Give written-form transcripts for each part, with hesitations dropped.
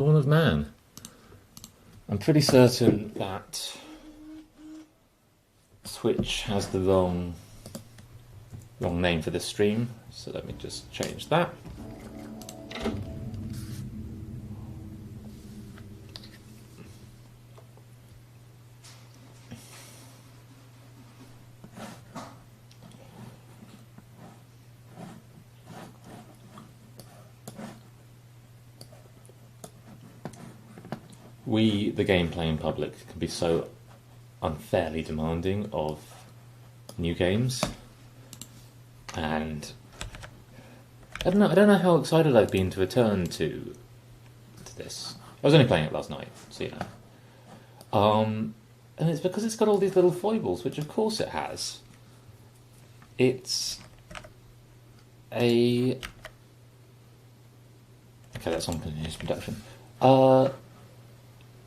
Dawn of Man. I'm pretty certain that Twitch has the wrong name for this stream, so let me just change that. We, the game playing public, can be so unfairly demanding of new games, and I don't know how excited I've been to return to this. I was only playing it last night, so you know. And it's because it's got all these little foibles, which of course it has. It's a... Okay, that's on continuous production.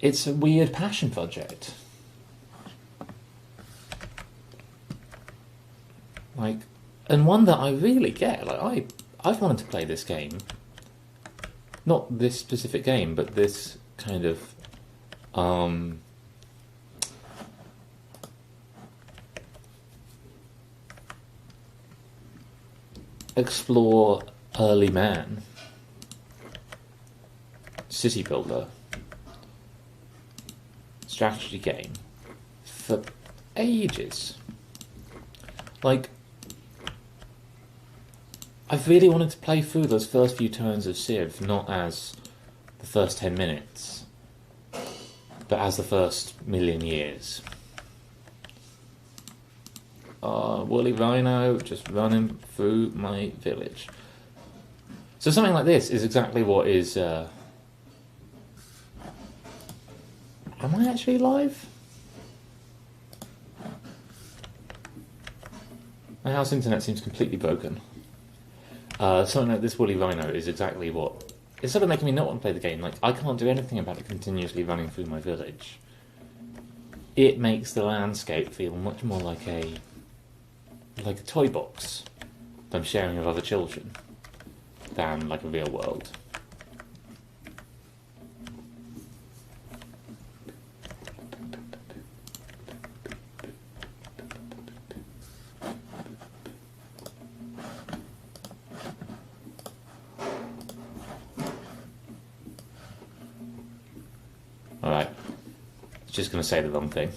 It's a weird passion project. Like, and one that I really get. Like, I've wanted to play this game. Not this specific game, but this kind of explore early man city builder strategy game for ages. Like, I've really wanted to play through those first few turns of Civ, not as the first 10 minutes, but as the first million years. Woolly Rhino just running through my village. So something like this is exactly what is... Am I actually live? My house internet seems completely broken. Something like this Woolly Rhino is exactly what... It's sort of making me not want to play the game. Like, I can't do anything about it continuously running through my village. It makes the landscape feel much more like a toy box that I'm sharing with other children than like a real world. Alright. Just going to say the wrong thing.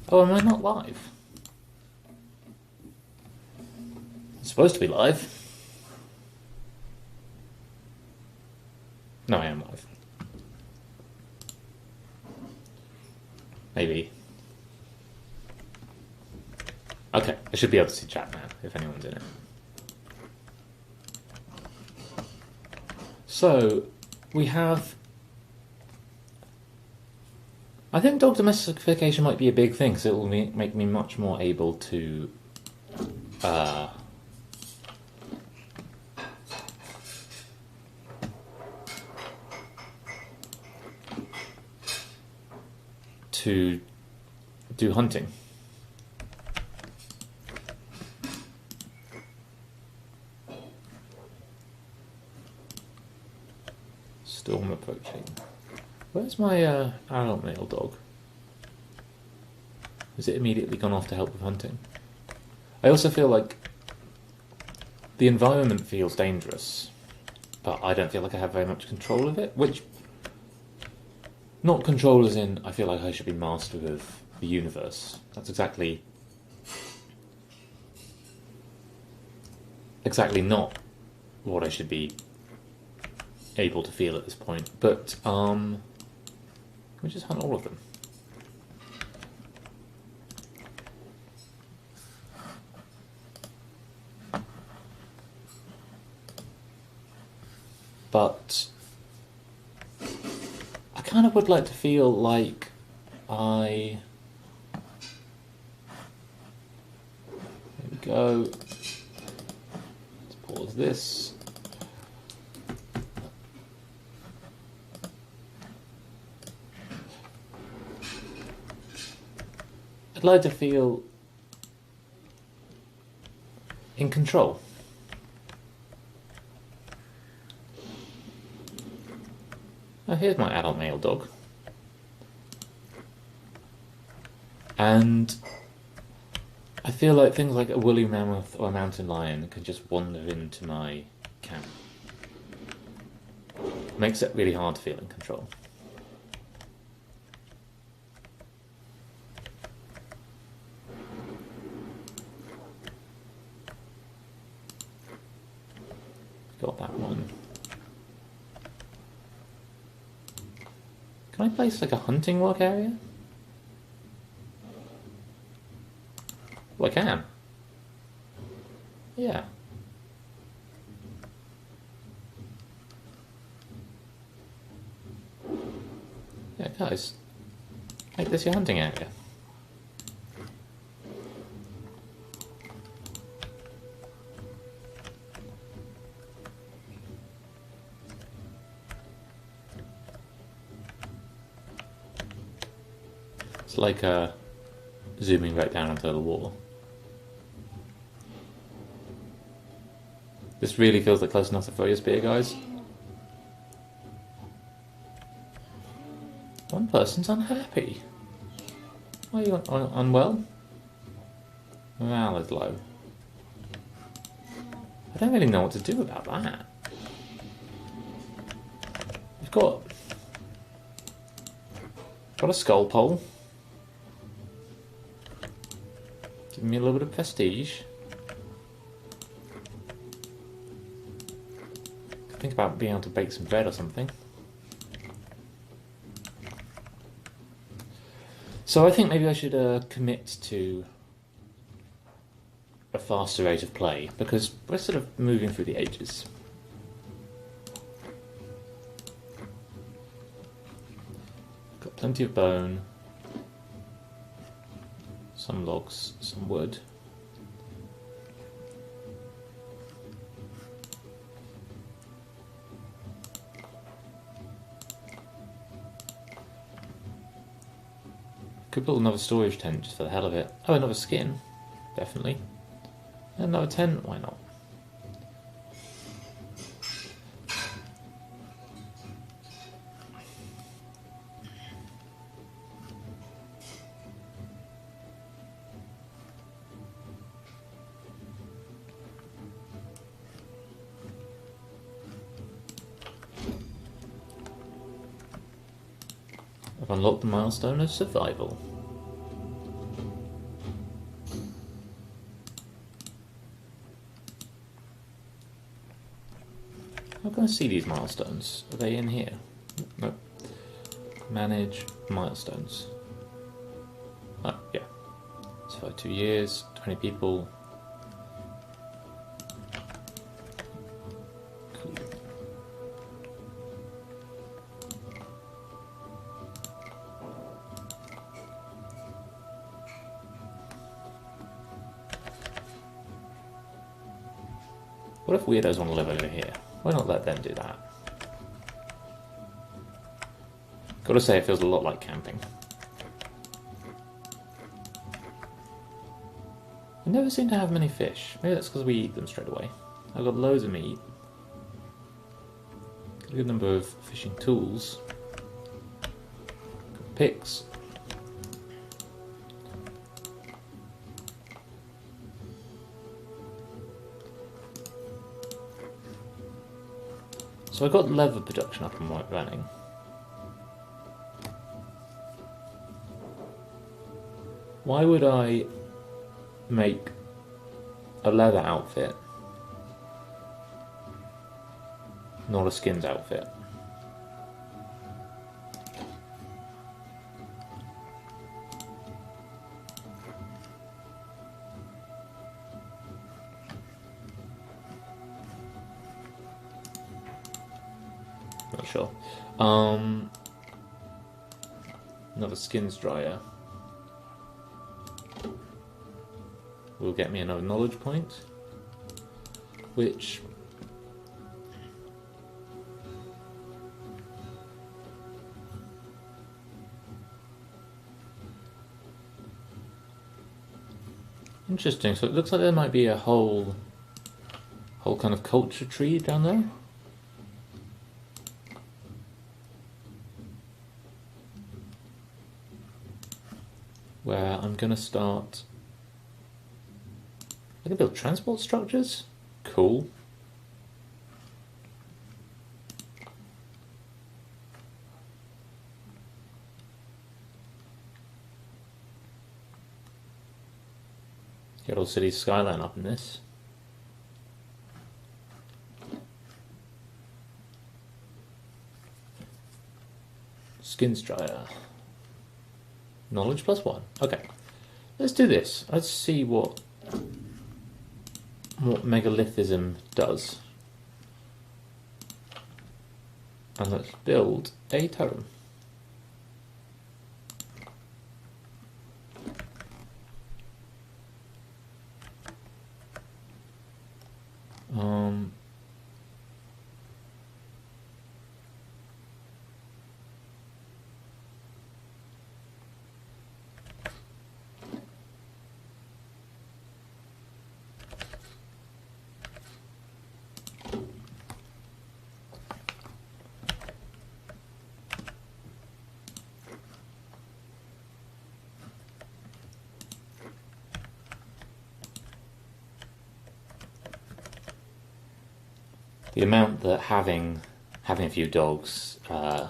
Oh, am I not live? I'm supposed to be live. No, I am live. Maybe. Okay, I should be able to see chat now, if anyone's in it. So, we have... I think dog domestication might be a big thing, because it will make me much more able to do hunting. Storm approaching. Where's my adult male dog? Has it immediately gone off to help with hunting? I also feel like the environment feels dangerous, but I don't feel like I have very much control of it, which... Not control as in, I feel like I should be master of the universe. That's exactly not what I should be able to feel at this point. But, we just hunt all of them. But I kind of would like to feel like There we go. Let's pause this. I'd like to feel in control. Oh, here's my adult male dog. And I feel like things like a woolly mammoth or a mountain lion can just wander into my camp. Makes it really hard to feel in control. Got that one. Can I place like a hunting work area? Well, I can. Yeah. Yeah, guys. Make this your hunting area. It's like zooming right down onto the wall. This really feels like close enough to throw your spear, guys. One person's unhappy. Are you unwell? Morale is low. I don't really know what to do about that. We've got a skull pole. Give me a little bit of prestige. Think about being able to bake some bread or something. So I think maybe I should commit to a faster rate of play, because we're sort of moving through the ages. Got plenty of bone, some logs, some wood. Could build another storage tent just for the hell of it. Oh, another skin. Definitely. Another tent, why not? I've unlocked the milestone of survival. How can I see these milestones? Are they in here? Nope. Manage milestones. Oh, yeah. So 2 years, 20 people. Cool. What if weirdos want to live over here? Why not let them do that? Gotta say, it feels a lot like camping. We never seem to have many fish. Maybe that's because we eat them straight away. I've got loads of meat. Got a good number of fishing tools. Got picks. So I got leather production up and running. Why would I make a leather outfit, not a skins outfit? Not sure. Another skins dryer will get me another knowledge point, which interesting. So it looks like there might be a whole kind of culture tree down there. where I'm going to start... I can build transport structures? Cool. Get all city's skyline up in this. Skins dryer. Knowledge +1. Okay. Let's do this. Let's see what megalithism does. And let's build a totem. The amount that having a few dogs has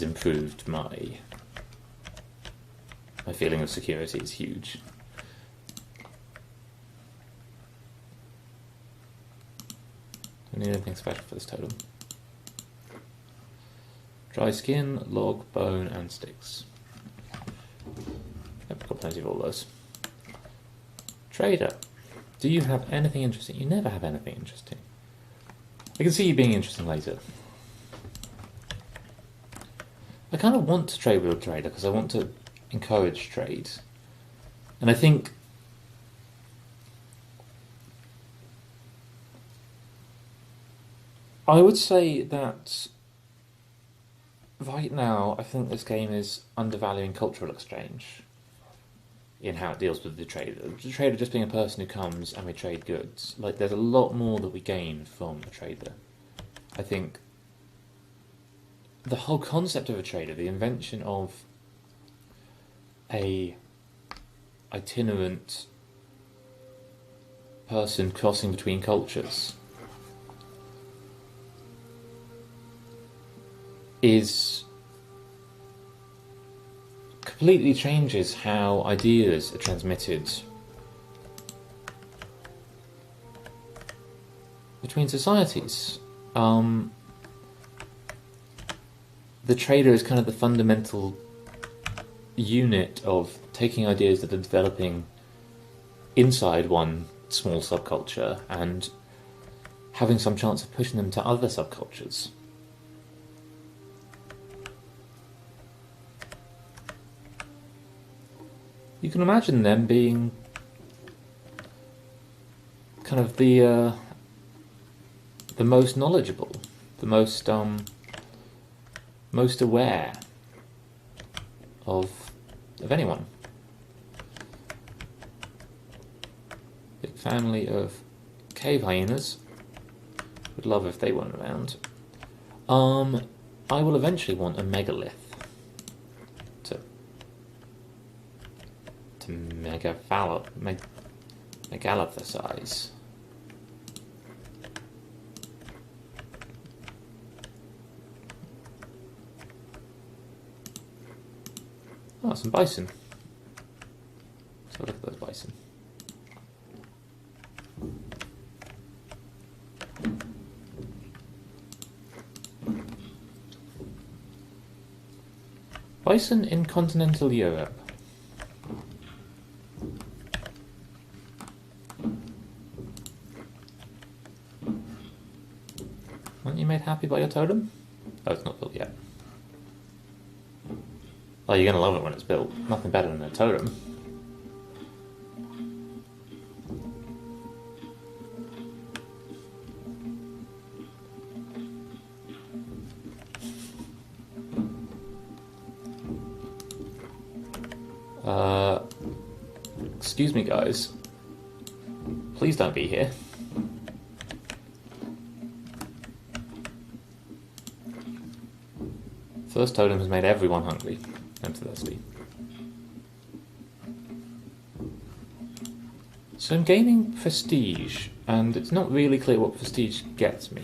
improved my feeling of security is huge. Don't need anything special for this totem. Dry skin, log, bone, and sticks. I've got plenty of all those. Trader. Do you have anything interesting? You never have anything interesting. I can see you being interesting later. I kind of want to trade with a trader because I want to encourage trade. And I think I would say that right now I think this game is undervaluing cultural exchange in how it deals with the trader. The trader just being a person who comes and we trade goods. Like, there's a lot more that we gain from a trader. I think the whole concept of a trader, the invention of a itinerant person crossing between cultures completely changes how ideas are transmitted between societies. The trader is kind of the fundamental unit of taking ideas that are developing inside one small subculture and having some chance of pushing them to other subcultures. You can imagine them being kind of the most knowledgeable, the most aware of anyone. Big family of cave hyenas. Would love if they weren't around. I will eventually want a megalith to megalithicize. Oh, some bison. So look at those bison. Bison in continental Europe. Aren't you made happy by your totem? Oh, it's not built yet. Oh, you're gonna love it when it's built. Nothing better than a totem. Excuse me, guys. Please don't be here. First totem has made everyone hungry and thirsty. So I'm gaining prestige, and it's not really clear what prestige gets me.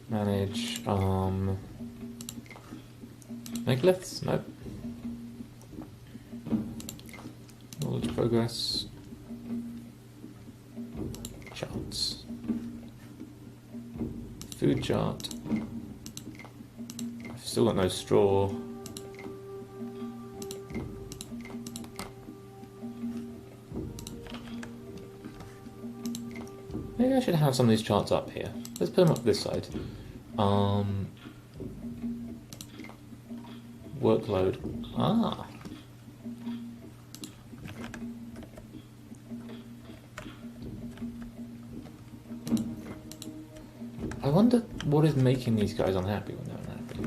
Manage, megaliths? Nope. Knowledge progress. Charts. Food chart. I've still got no straw. Maybe I should have some of these charts up here. Let's put them up this side. Workload. Ah. I wonder what is making these guys unhappy when they're unhappy.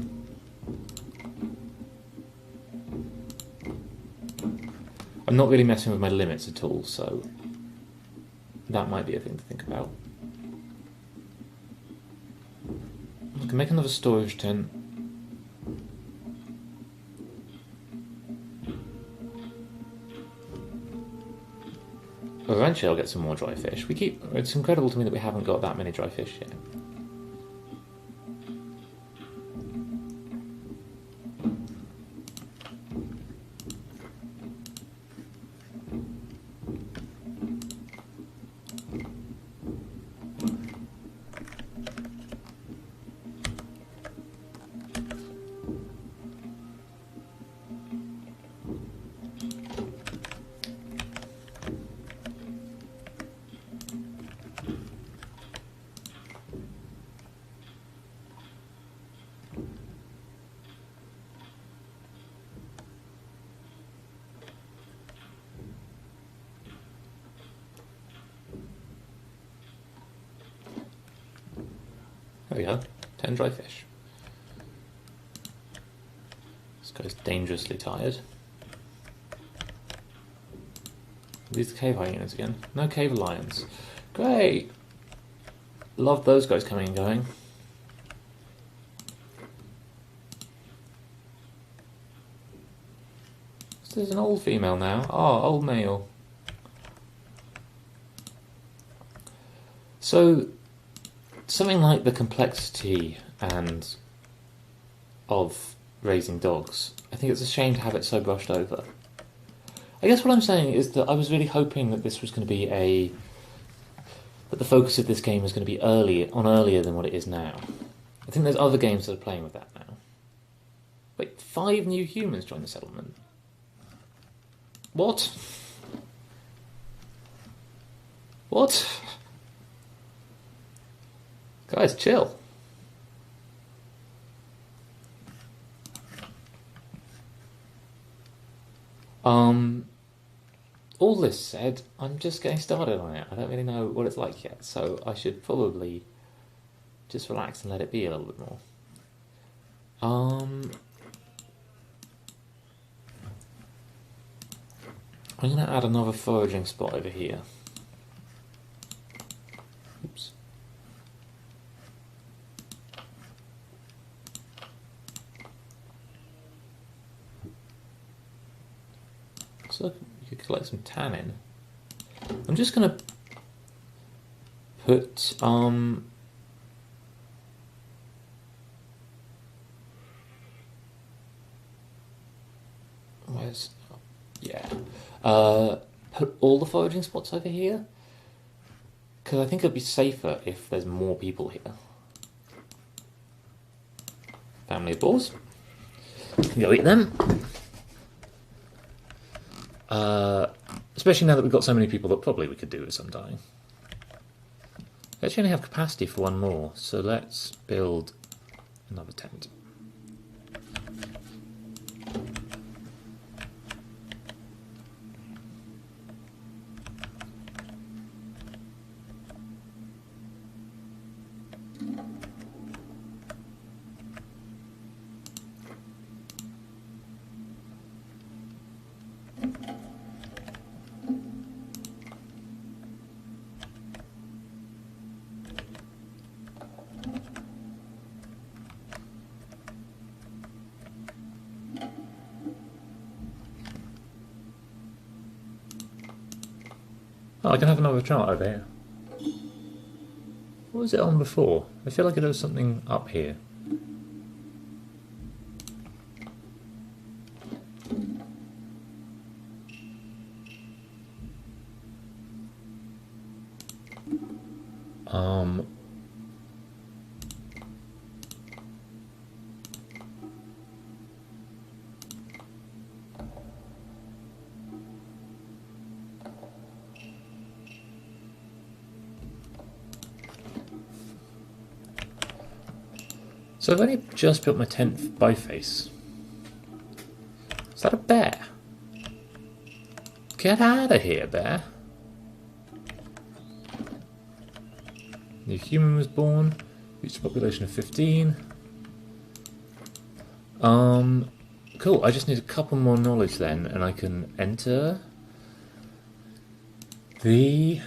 I'm not really messing with my limits at all, so that might be a thing to think about. I can make another storage tent. Eventually I'll get some more dry fish. It's incredible to me that we haven't got that many dry fish yet. There we go, 10 dry fish. This guy's dangerously tired. These are cave hyenas again. No cave lions. Great! Love those guys coming and going. So there's an old female now. Oh, old male. So something like the complexity and of raising dogs, I think it's a shame to have it so brushed over. I guess what I'm saying is that I was really hoping that this was going to be that the focus of this game was going to be earlier than what it is now. I think there's other games that are playing with that now. Wait, 5 new humans joined the settlement. What? What? Guys, chill. All this said, I'm just getting started on it. I don't really know what it's like yet, so I should probably just relax and let it be a little bit more. I'm going to add another foraging spot over here. Oops. So you could collect some tannin. I'm just going to put put all the foraging spots over here, because I think it'd be safer if there's more people here. Family of boars. Go eat them. Especially now that we've got so many people that probably we could do with some dying. We actually only have capacity for one more, so let's build another tent. Oh, I can have another chart over here. What was it on before? I feel like it was something up here. So I've only just built my 10th biface. Is that a bear? Get out of here, bear. New human was born. Reached a population of 15. Cool. I just need a couple more knowledge then, and I can enter the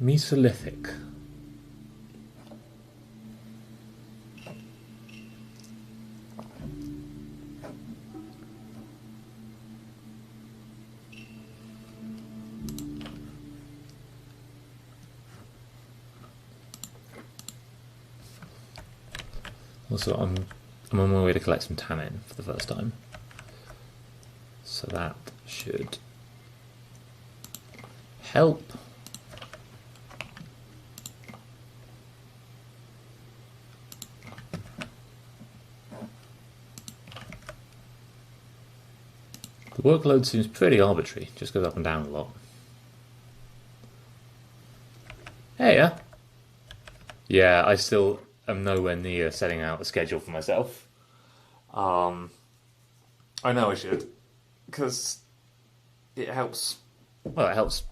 Mesolithic. Also, I'm on my way to collect some tannin for the first time, so that should help. The workload seems pretty arbitrary, just goes up and down a lot. Hey, yeah, I still am nowhere near setting out a schedule for myself. I know I should, because it helps. Well, it helps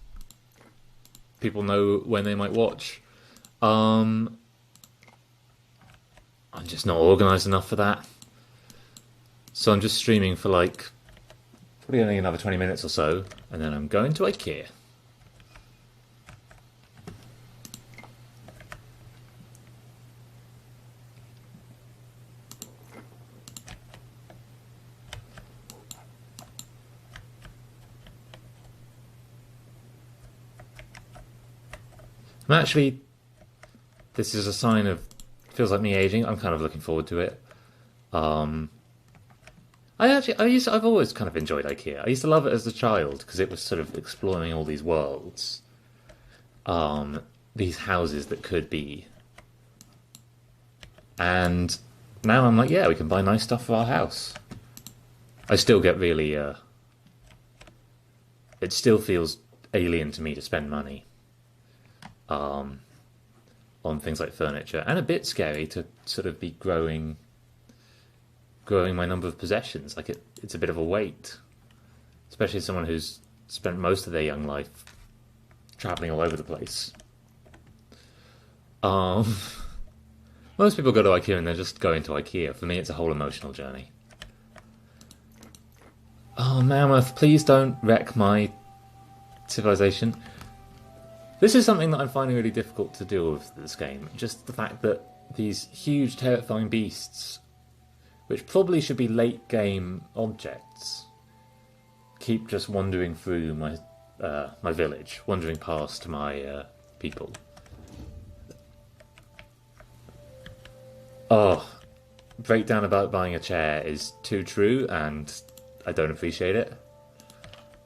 people know when they might watch. I'm just not organised enough for that. So I'm just streaming for like probably only another 20 minutes or so, and then I'm going to IKEA. I'm actually, this is a sign of, feels like me aging. I'm kind of looking forward to it. I've always kind of enjoyed IKEA. I used to love it as a child because it was sort of exploring all these worlds, these houses that could be. And now I'm like, yeah, we can buy nice stuff for our house. I still get really, it still feels alien to me to spend money on things like furniture, and a bit scary to sort of be growing my number of possessions. Like it's a bit of a weight, especially as someone who's spent most of their young life traveling all over the place. Most people go to IKEA and they're just going to IKEA. For me, it's a whole emotional journey. Oh, Mammoth, please don't wreck my civilization. This is something that I'm finding really difficult to deal with this game. Just the fact that these huge, terrifying beasts, which probably should be late game objects, keep just wandering through my my village, wandering past my people. Oh, breakdown about buying a chair is too true, and I don't appreciate it.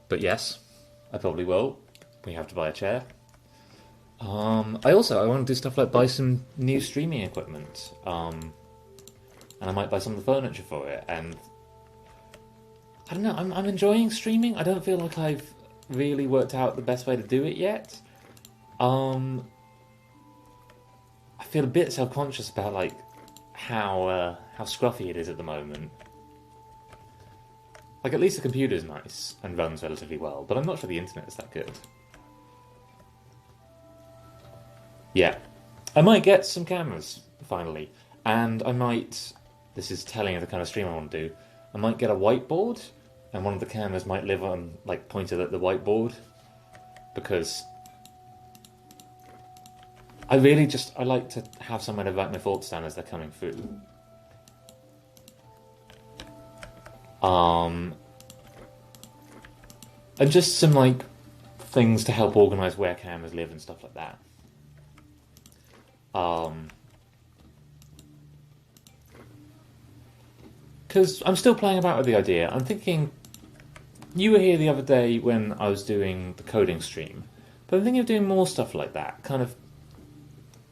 But yes, I probably will. We have to buy a chair. I want to do stuff like buy some new streaming equipment. And I might buy some of the furniture for it. And I don't know, I'm enjoying streaming. I don't feel like I've really worked out the best way to do it yet. I feel a bit self-conscious about like how scruffy it is at the moment. Like, at least the computer's nice and runs relatively well, but I'm not sure the internet is that good. Yeah. I might get some cameras, finally. And I might, this is telling of the kind of stream I want to do, I might get a whiteboard, and one of the cameras might live on, like, pointed at the whiteboard. Because I like to have somewhere to write my thoughts down as they're coming through. And just some, like, things to help organise where cameras live and stuff like that. Because I'm still playing about with the idea. I'm thinking, you were here the other day when I was doing the coding stream, but I'm thinking of doing more stuff like that, kind of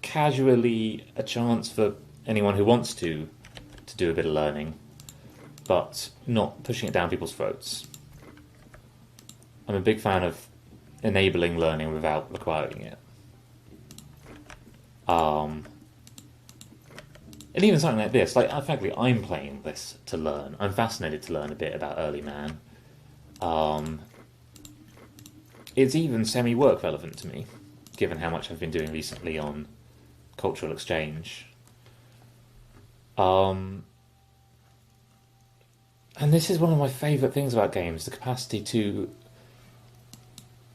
casually a chance for anyone who wants to do a bit of learning, but not pushing it down people's throats. I'm a big fan of enabling learning without requiring it. And even something like this, like, frankly, I'm playing this to learn. I'm fascinated to learn a bit about early man. It's even semi-work relevant to me, given how much I've been doing recently on cultural exchange. And this is one of my favourite things about games, the capacity to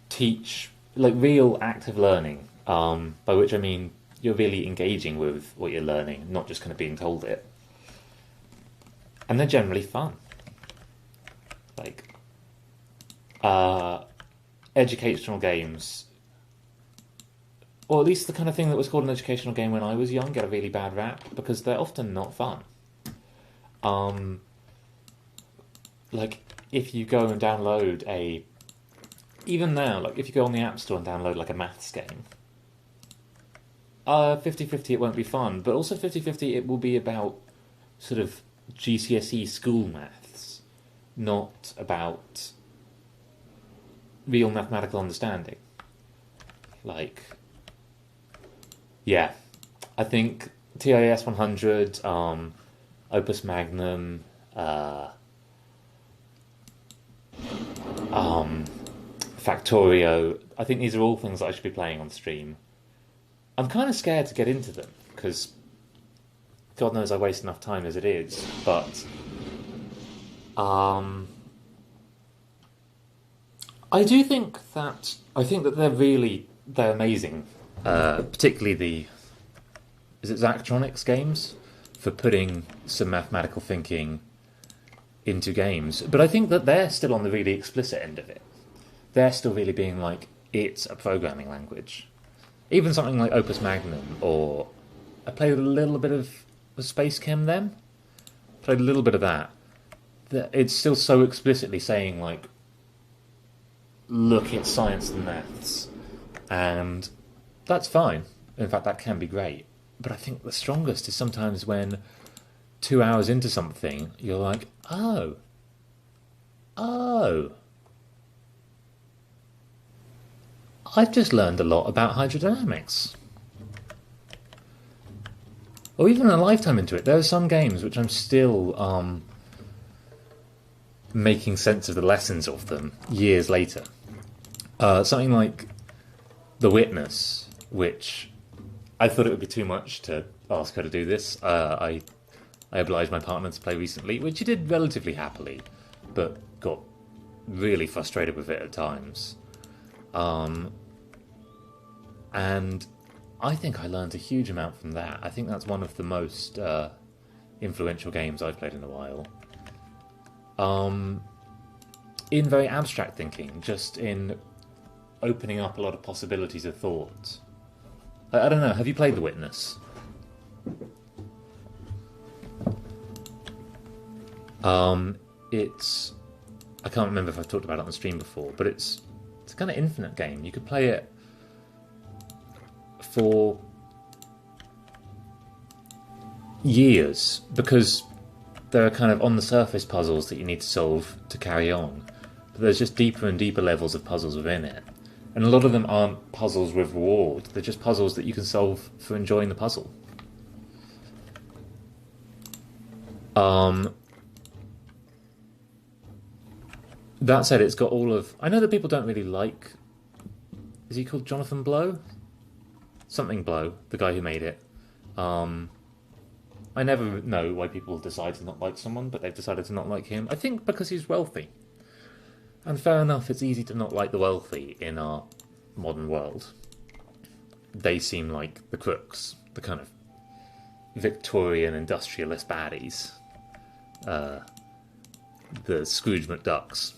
teach, like, real active learning, by which I mean you're really engaging with what you're learning, not just kind of being told it. And they're generally fun. Like, educational games, or at least the kind of thing that was called an educational game when I was young, get a really bad rap, because they're often not fun. Like, if you go and download even now, like, if you go on the App Store and download, like, a maths game, 50-50 it won't be fun, but also 50-50 it will be about sort of GCSE school maths, not about real mathematical understanding. Like, yeah, I think TIS 100, Opus Magnum, Factorio, I think these are all things that I should be playing on stream. I'm kind of scared to get into them, because God knows I waste enough time as it is, but I do think that they're amazing, particularly is it Zachtronics games, for putting some mathematical thinking into games, but I think that they're still on the really explicit end of it. They're still really being like, it's a programming language. Even something like Opus Magnum, or I played a little bit of Space Chem then. Played a little bit of that. It's still so explicitly saying, like, look, it's science and maths. And that's fine. In fact, that can be great. But I think the strongest is sometimes when 2 hours into something, you're like, oh. I've just learned a lot about hydrodynamics. Or even a lifetime into it. There are some games which I'm still making sense of the lessons of them years later. Something like The Witness, which I thought it would be too much to ask her to do this. I obliged my partner to play recently, which she did relatively happily, but got really frustrated with it at times. And I think I learned a huge amount from that. I think that's one of the most influential games I've played in a while. In very abstract thinking, just in opening up a lot of possibilities of thought. I don't know, have you played The Witness? I can't remember if I've talked about it on the stream before, but it's a kind of infinite game. You could play it for years, because there are kind of on the surface puzzles that you need to solve to carry on, but there's just deeper and deeper levels of puzzles within it, and a lot of them aren't puzzles with reward, they're just puzzles that you can solve for enjoying the puzzle. That said, it's got all of... I know that people don't really like... Is he called Jonathan Blow? Something Blow, the guy who made it. I never know why people decide to not like someone, but they've decided to not like him. I think because he's wealthy. And fair enough, it's easy to not like the wealthy in our modern world. They seem like the crooks, the kind of Victorian industrialist baddies. The Scrooge McDucks.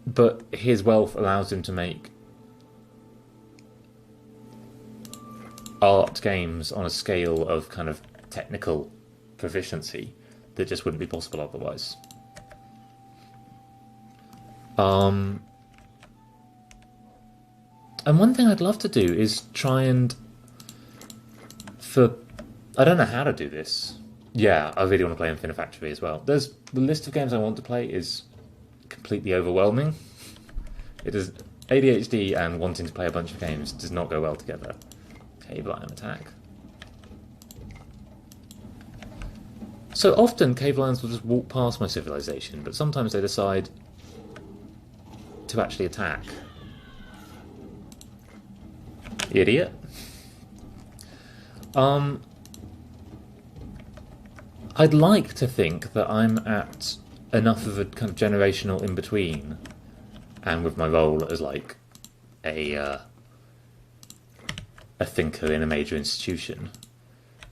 but his wealth allows him to make art games on a scale of kind of technical proficiency that just wouldn't be possible otherwise. And one thing I'd love to do is try and I don't know how to do this. Yeah, I really want to play Infinite Factory as well. The list of games I want to play is completely overwhelming. It is ADHD and wanting to play a bunch of games does not go well together. Cave Lion attack. So often cave lions will just walk past my civilization, but sometimes they decide to actually attack. Idiot. I'd like to think that I'm at enough of a kind of generational in-between, and with my role as like a thinker in a major institution,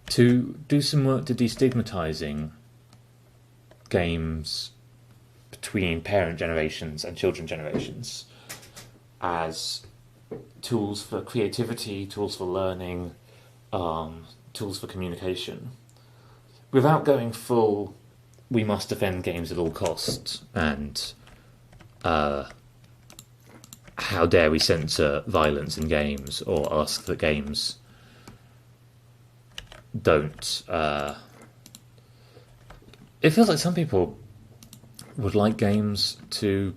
to do some work to destigmatising games between parent generations and children generations as tools for creativity, tools for learning, tools for communication, without going full, we must defend games at all costs, and how dare we censor violence in games, or ask that games don't... It feels like some people would like games to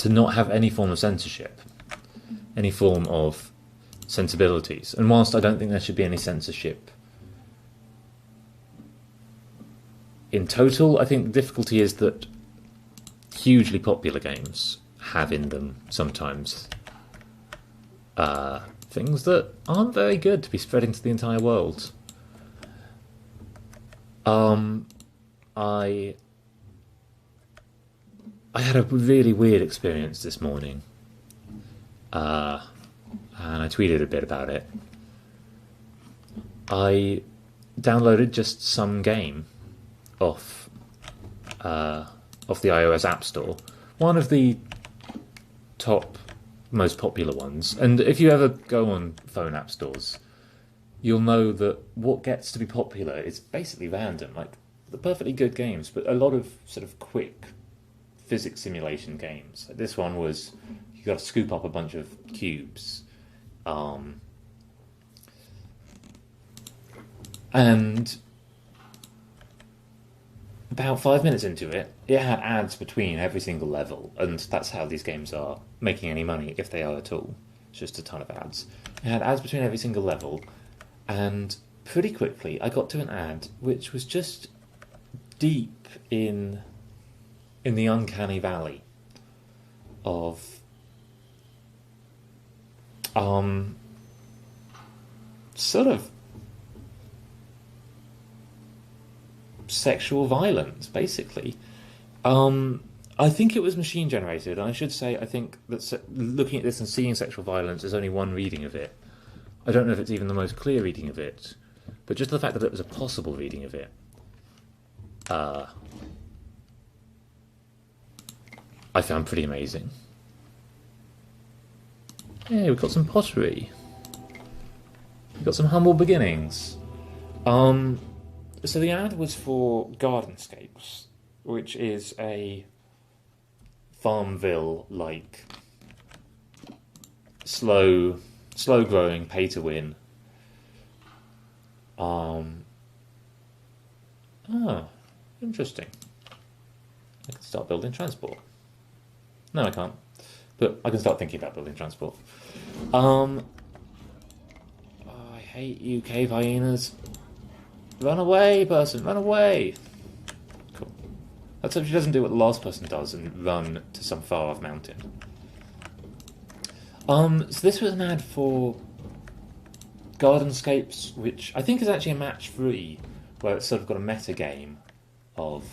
not have any form of censorship, any form of sensibilities. And whilst I don't think there should be any censorship in total, I think the difficulty is that hugely popular games have in them sometimes things that aren't very good to be spreading to the entire world. I had a really weird experience this morning, and I tweeted a bit about it. I downloaded just some game off the iOS App Store, one of the top, most popular ones. And if you ever go on phone app stores, you'll know that what gets to be popular is basically random. Like, the perfectly good games, but a lot of sort of quick physics simulation games. This one was, you got to scoop up a bunch of cubes. And about 5 minutes into it, it had ads between every single level, and that's how these games are making any money, if they are at all. It's just a ton of ads. It had ads between every single level, and pretty quickly I got to an ad which was just deep in the uncanny valley of sort of sexual violence, basically. I think it was machine generated, and I should say I think that looking at this and seeing sexual violence is only one reading of it. I don't know if it's even the most clear reading of it, but just the fact that it was a possible reading of it, I found pretty amazing. Yeah, we've got some pottery. We've got some humble beginnings. So the ad was for Gardenscapes, which is a Farmville-like, slow-growing, pay-to-win. Interesting. I can start building transport. No, I can't. But I can start thinking about building transport. I hate you, cave hyenas. Run away, person, run away! Cool. Let's hope she doesn't do what the last person does and run to some far-off mountain. So this was an ad for Gardenscapes, which I think is actually a match 3, where it's sort of got a meta game of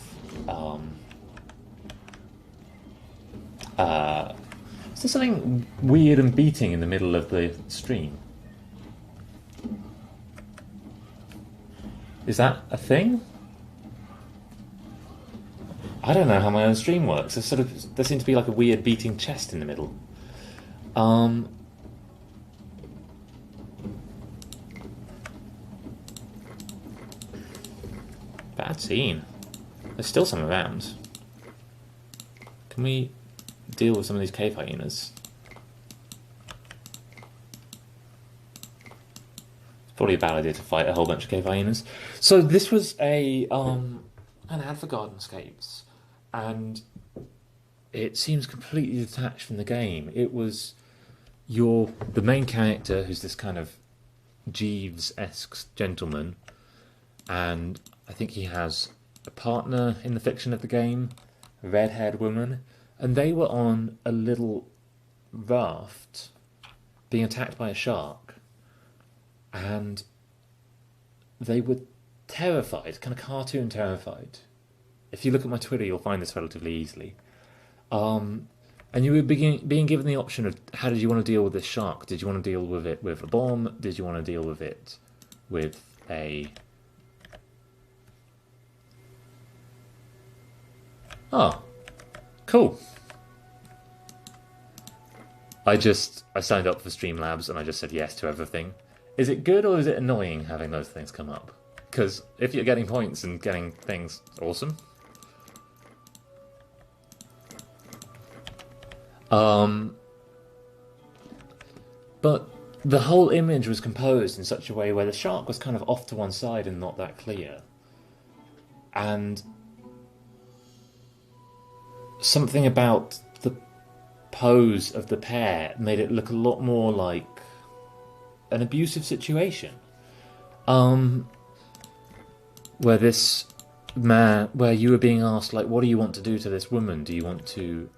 is there something weird and beating in the middle of the stream? Is that a thing? I don't know how my own stream works. There seems to be like a weird beating chest in the middle. Um, Bad scene. There's still some around. Can we deal with some of these cave hyenas? It's probably a bad idea to fight a whole bunch of cave hyenas. So this was an ad for Gardenscapes, and it seems completely detached from the game. It was the main character, who's this kind of Jeeves-esque gentleman, and I think he has a partner in the fiction of the game, a red-haired woman, and they were on a little raft being attacked by a shark, and they were terrified, kind of cartoon terrified. If you look at my Twitter, you'll find this relatively easily. And you were being given the option of how did you want to deal with this shark? Did you want to deal with it with a bomb? Did you want to deal with it with a... Oh, cool. I signed up for Streamlabs and I just said yes to everything. Is it good or is it annoying having those things come up? Because if you're getting points and getting things, awesome. But the whole image was composed in such a way where the shark was kind of off to one side and not that clear. And something about the pose of the pair made it look a lot more like an abusive situation. Where this man, where you were being asked, like, what do you want to do to this woman? Do you want to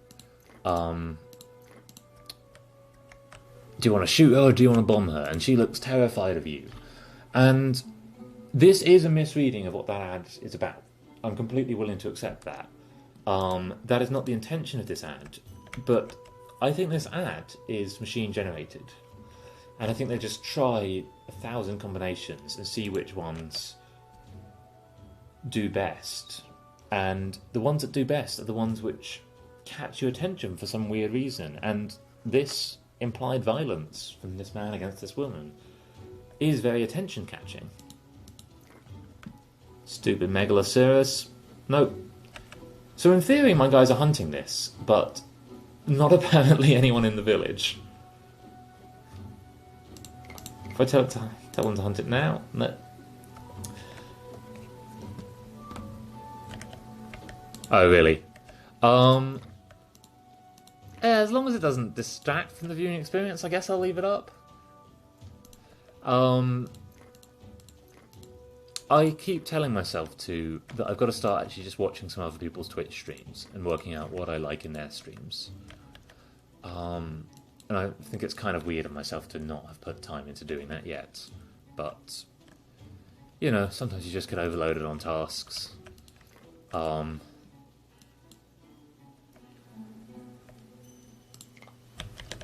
shoot her or do you want to bomb her? And she looks terrified of you. And this is a misreading of what that ad is about. I'm completely willing to accept that. That is not the intention of this ad, but I think this ad is machine generated. And I think they just try 1,000 combinations and see which ones do best. And the ones that do best are the ones which catch your attention for some weird reason. And this implied violence from this man against this woman is very attention catching. Stupid Megaloceros. Nope. So in theory my guys are hunting this, but not apparently anyone in the village. If I tell them to hunt it now, no. Oh really? As long as it doesn't distract from the viewing experience, I guess I'll leave it up. I keep telling myself that I've got to start actually just watching some other people's Twitch streams and working out what I like in their streams. And I think it's kind of weird of myself to not have put time into doing that yet. But, you know, sometimes you just get overloaded on tasks.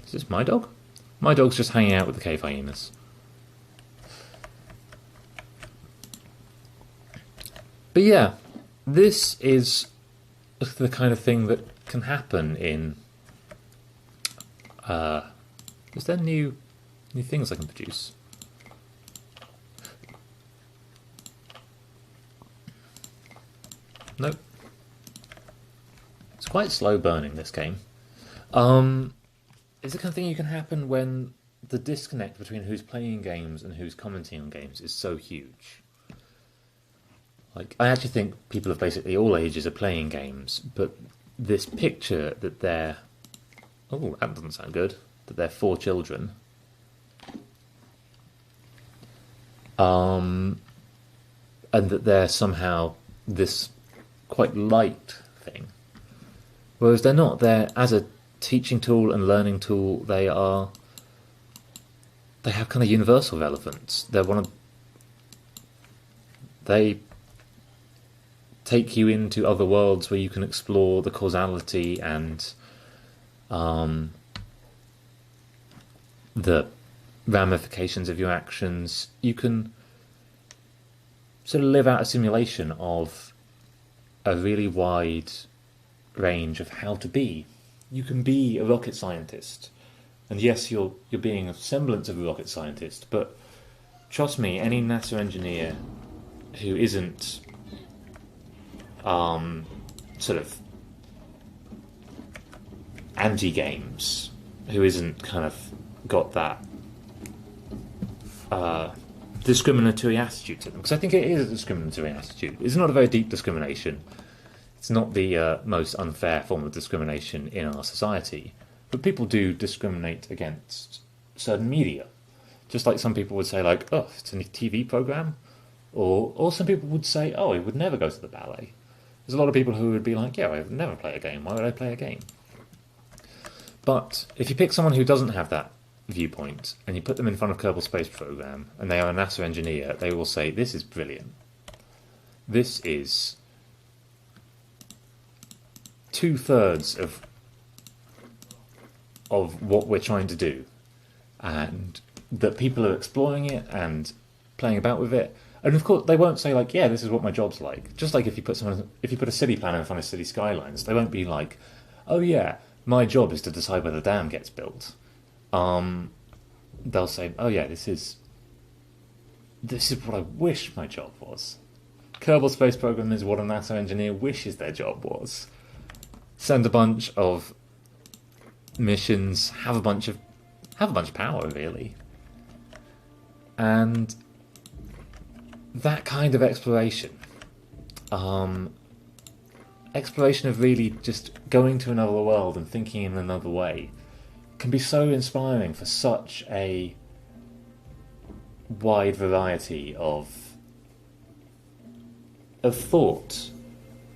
Is this my dog? My dog's just hanging out with the cave hyenas. But yeah, this is the kind of thing that can happen in... is there new things I can produce? Nope. It's quite slow burning, this game. It's the kind of thing you can happen when the disconnect between who's playing games and who's commenting on games is so huge. Like, I actually think people of basically all ages are playing games, but this picture that they're... Oh, that doesn't sound good. That they're 4 children. And that they're somehow this quite light thing. Whereas they're not. They're, as a teaching tool and learning tool, they have kind of universal relevance. They take you into other worlds where you can explore the causality and the ramifications of your actions. You can sort of live out a simulation of a really wide range of how to be. You can be a rocket scientist, and yes, you're being a semblance of a rocket scientist, but trust me, any NASA engineer who isn't sort of anti-games, who isn't kind of got that discriminatory attitude to them, because I think it is a discriminatory attitude. It's not a very deep discrimination. It's not the most unfair form of discrimination in our society, but people do discriminate against certain media. Just like some people would say, like, oh, it's a TV program, or some people would say, oh, I would never go to the ballet. There's a lot of people who would be like, yeah, I would never play a game. Why would I play a game? But if you pick someone who doesn't have that viewpoint and you put them in front of Kerbal Space Program and they are a NASA engineer, they will say, this is brilliant. This is 2/3 of what we're trying to do, and that people are exploring it and playing about with it. And of course, they won't say like, "Yeah, this is what my job's like." Just like if you put a city planner in front of city skylines, they won't be like, "Oh yeah, my job is to decide whether the dam gets built." They'll say, "Oh yeah, this is what I wish my job was." Kerbal Space Program is what a NASA engineer wishes their job was. Send a bunch of missions, have a bunch of power, really, and that kind of exploration, exploration of really just going to another world and thinking in another way, can be so inspiring for such a wide variety of thought.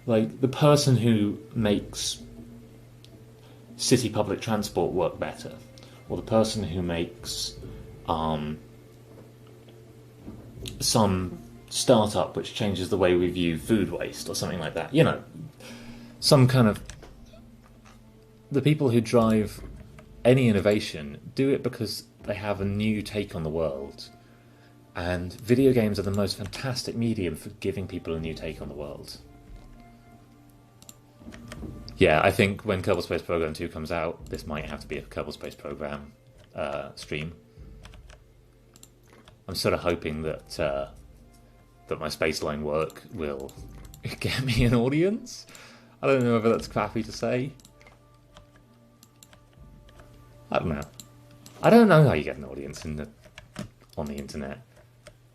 Like the person who makes city public transport work better, or the person who makes some startup which changes the way we view food waste, or something like that. You know, some kind of... The people who drive any innovation do it because they have a new take on the world. And video games are the most fantastic medium for giving people a new take on the world. Yeah, I think when Kerbal Space Program 2 comes out, this might have to be a Kerbal Space Program stream. I'm sort of hoping that my Spaceline work will get me an audience. I don't know whether that's crappy to say. I don't know. I don't know how you get an audience on the internet.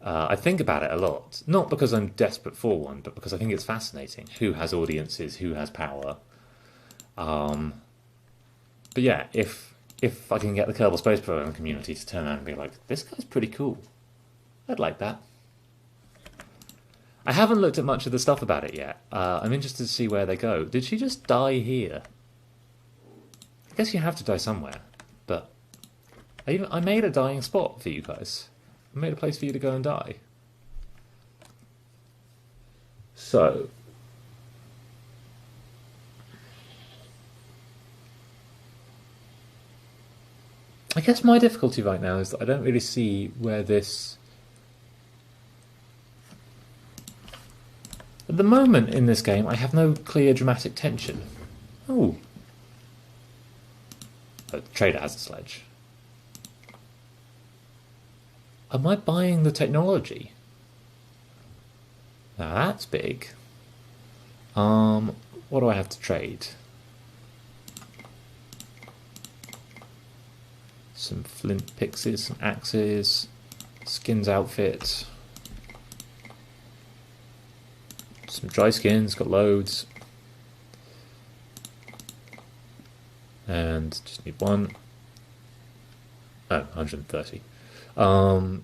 I think about it a lot, not because I'm desperate for one, but because I think it's fascinating. Who has audiences? Who has power? But yeah, if I can get the Kerbal Space Program community to turn around and be like, this guy's pretty cool, I'd like that. I haven't looked at much of the stuff about it yet. I'm interested to see where they go. Did she just die here? I guess you have to die somewhere, but I made a dying spot for you guys. I made a place for you to go and die. So... I guess my difficulty right now is that I don't really see where this... At the moment in this game, I have no clear dramatic tension. Oh. Oh, the trader has a sledge. Am I buying the technology? Now that's big. What do I have to trade? Some flint pixes, some axes, skins outfit, some dry skins, got loads, and just need one. Oh, 130. There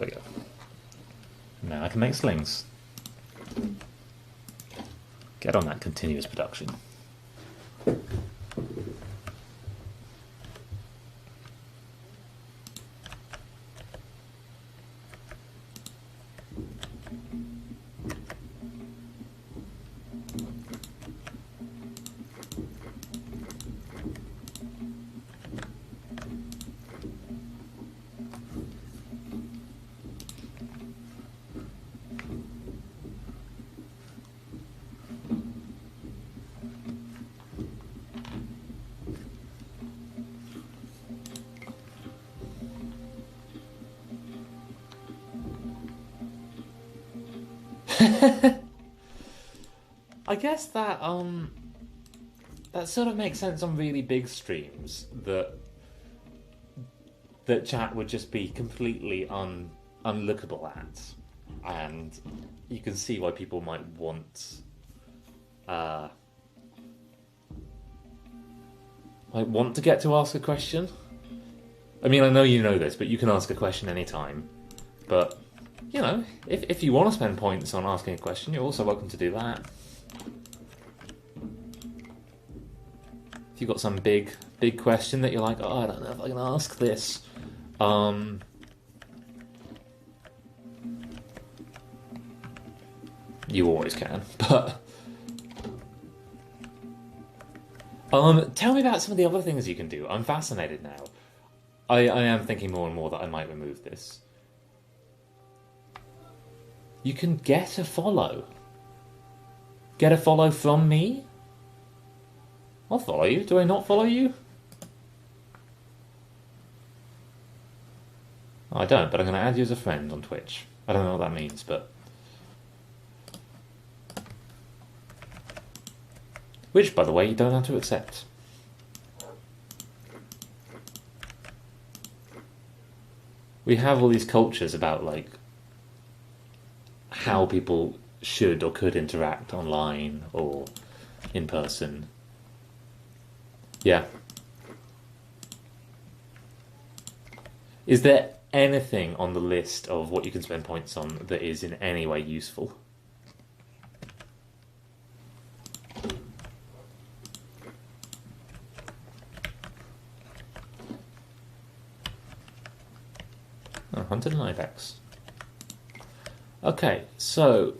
we go. Now I can make slings. Get on that continuous production. I guess that that sort of makes sense on really big streams that chat would just be completely unlookable at, and you can see why people might want to get to ask a question. I mean, I know you know this, but you can ask a question anytime. But, you know, if you want to spend points on asking a question, you're also welcome to do that. If you've got some big question that you're like, oh, I don't know if I can ask this. You always can, but... tell me about some of the other things you can do. I'm fascinated now. I am thinking more and more that I might remove this. You can get a follow. Get a follow from me? I'll follow you. Do I not follow you? Oh, I don't, but I'm going to add you as a friend on Twitch. I don't know what that means, but... Which, by the way, you don't have to accept. We have all these cultures about, like, how people should or could interact online or in person. Yeah. Is there anything on the list of what you can spend points on that is in any way useful? Oh, Hunted and Ibex. Okay, so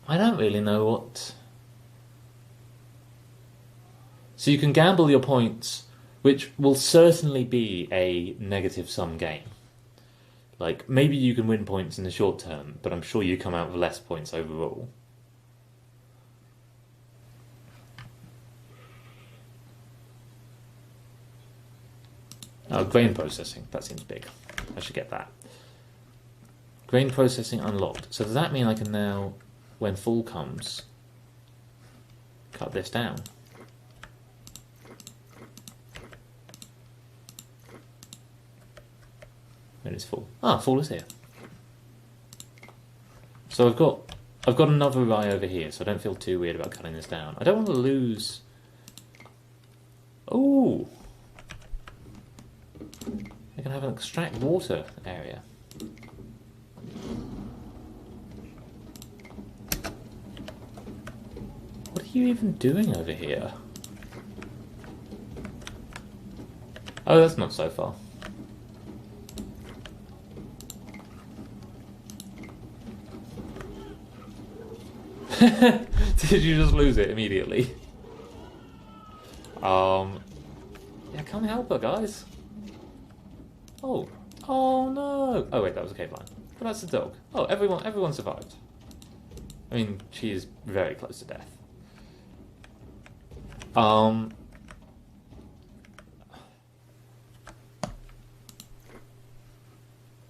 I don't really know what... So you can gamble your points, which will certainly be a negative sum game. Like, maybe you can win points in the short term, but I'm sure you come out with less points overall. Oh, grain processing. That seems big. I should get that. Grain processing unlocked. So does that mean I can now, when fall comes, cut this down? When it's full. Ah, fall is here. So I've got another rye over here, so I don't feel too weird about cutting this down. I don't want to lose... Ooh! I can have an extract water area. What are you even doing over here? Oh, that's not so far. Did you just lose it immediately? Yeah, can't help her, guys. Oh no! Oh wait, that was a cave lion. But that's a dog. Oh, everyone survived. I mean, she is very close to death.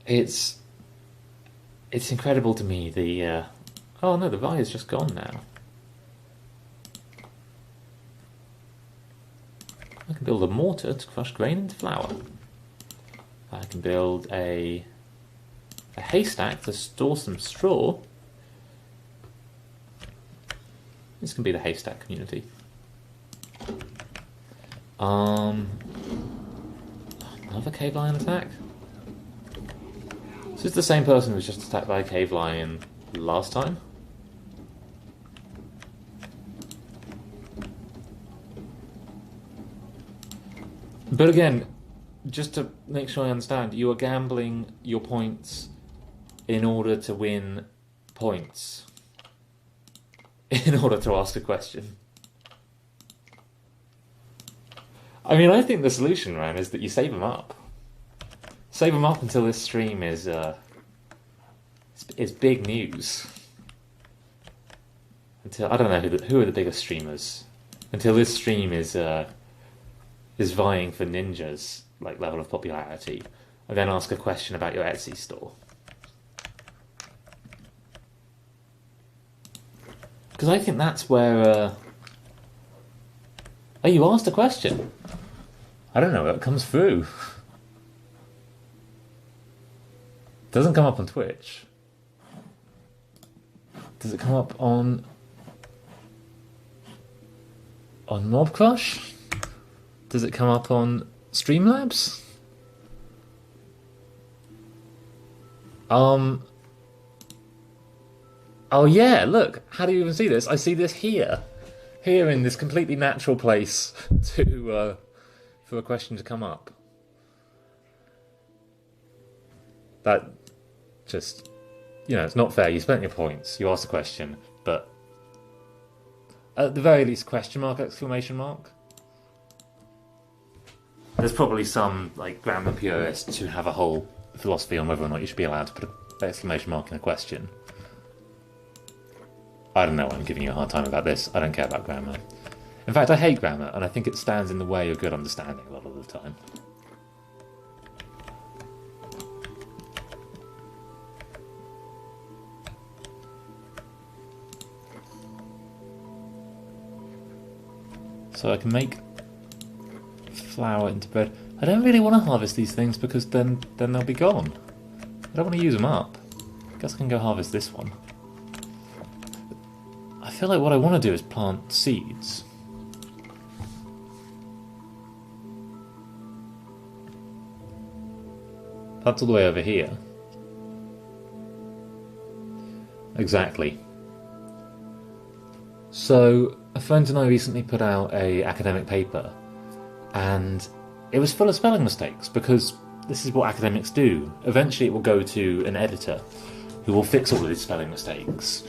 It's incredible to me the oh no, the rye is just gone now. I can build a mortar to crush grain into flour. I can build a haystack to store some straw. This can be the haystack community. Another cave lion attack. This is the same person who was just attacked by a cave lion last time. But again, just to make sure I understand, you are gambling your points in order to win points. In order to ask a question. I mean, I think the solution, Ran, is that you save them up. Save them up until this stream is big news. Until, I don't know who are the biggest streamers. Until this stream is vying for Ninja's like level of popularity, and then ask a question about your Etsy store. Because I think that's where... Oh, you asked a question. I don't know, it comes through. Doesn't come up on Twitch. Does it come up on Mob Crush? Does it come up on Streamlabs? Oh yeah, look, how do you even see this? I see this here. Here in this completely natural place to for a question to come up. That just, you know, it's not fair. You spent your points, you asked a question, but at the very least, question mark, exclamation mark. There's probably some like grammar purists who have a whole philosophy on whether or not you should be allowed to put an exclamation mark in a question. I don't know, I'm giving you a hard time about this. I don't care about grammar. In fact, I hate grammar, and I think it stands in the way of good understanding a lot of the time. So I can make flour into bread. I don't really want to harvest these things because then they'll be gone. I don't want to use them up. I guess I can go harvest this one. I feel like what I want to do is plant seeds. That's all the way over here. Exactly. So, a friend and I recently put out an academic paper, and it was full of spelling mistakes, because this is what academics do. Eventually it will go to an editor who will fix all of these spelling mistakes.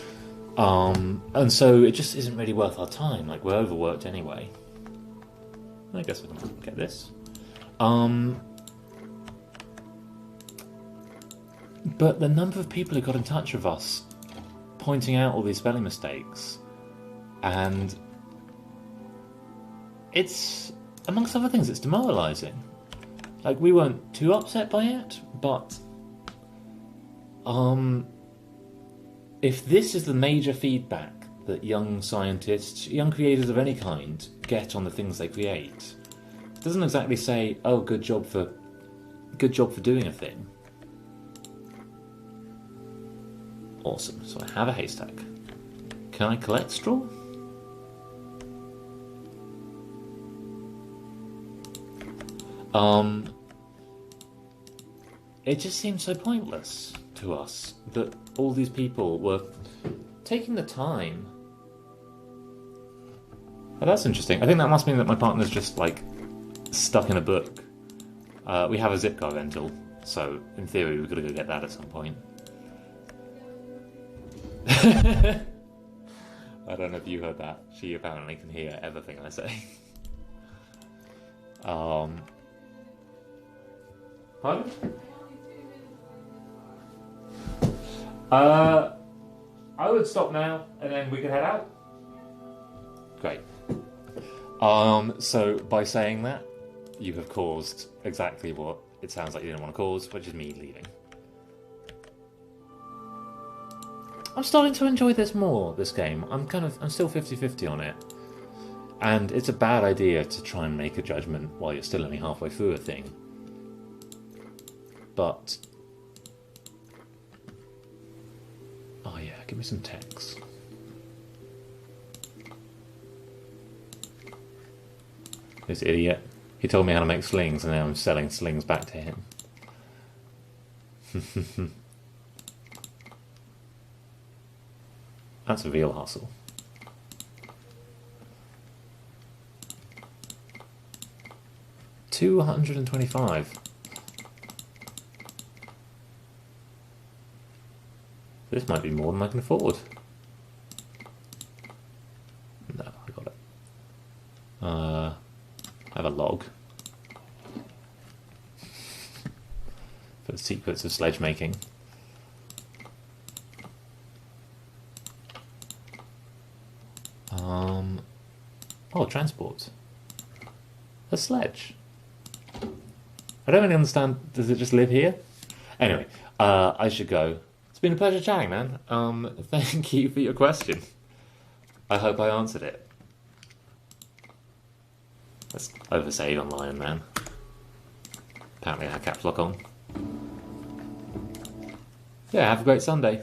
And so it just isn't really worth our time. Like, we're overworked anyway. I guess we can get this. But the number of people who got in touch with us pointing out all these spelling mistakes, and it's, amongst other things, it's demoralising. Like, we weren't too upset by it, but if this is the major feedback that young scientists, young creators of any kind, get on the things they create, it doesn't exactly say, oh, good job for doing a thing. Awesome. So I have a haystack. Can I collect straw? It just seems so pointless to us that all these people were taking the time. Oh, that's interesting. I think that must mean that my partner's just, like, stuck in a book. We have a Zipcar rental, so in theory we've got to go get that at some point. I don't know if you heard that. She apparently can hear everything I say. Pardon? I would stop now, and then we can head out. Great. So by saying that, you have caused exactly what it sounds like you didn't want to cause, which is me leaving. I'm starting to enjoy this more, this game. I'm still 50-50 on it. And it's a bad idea to try and make a judgment while you're still only halfway through a thing. But... oh yeah, give me some text. This idiot. He told me how to make slings, and now I'm selling slings back to him. That's a real hustle. $225. This might be more than I can afford. No, I got it. I have a log. For the secrets of sledge making. Oh, transport. A sledge. I don't really understand. Does it just live here? Anyway, I should go. It's been a pleasure chatting, man. Thank you for your question. I hope I answered it. Let's oversave on Lion Man. Apparently I had caps lock on. Yeah, have a great Sunday.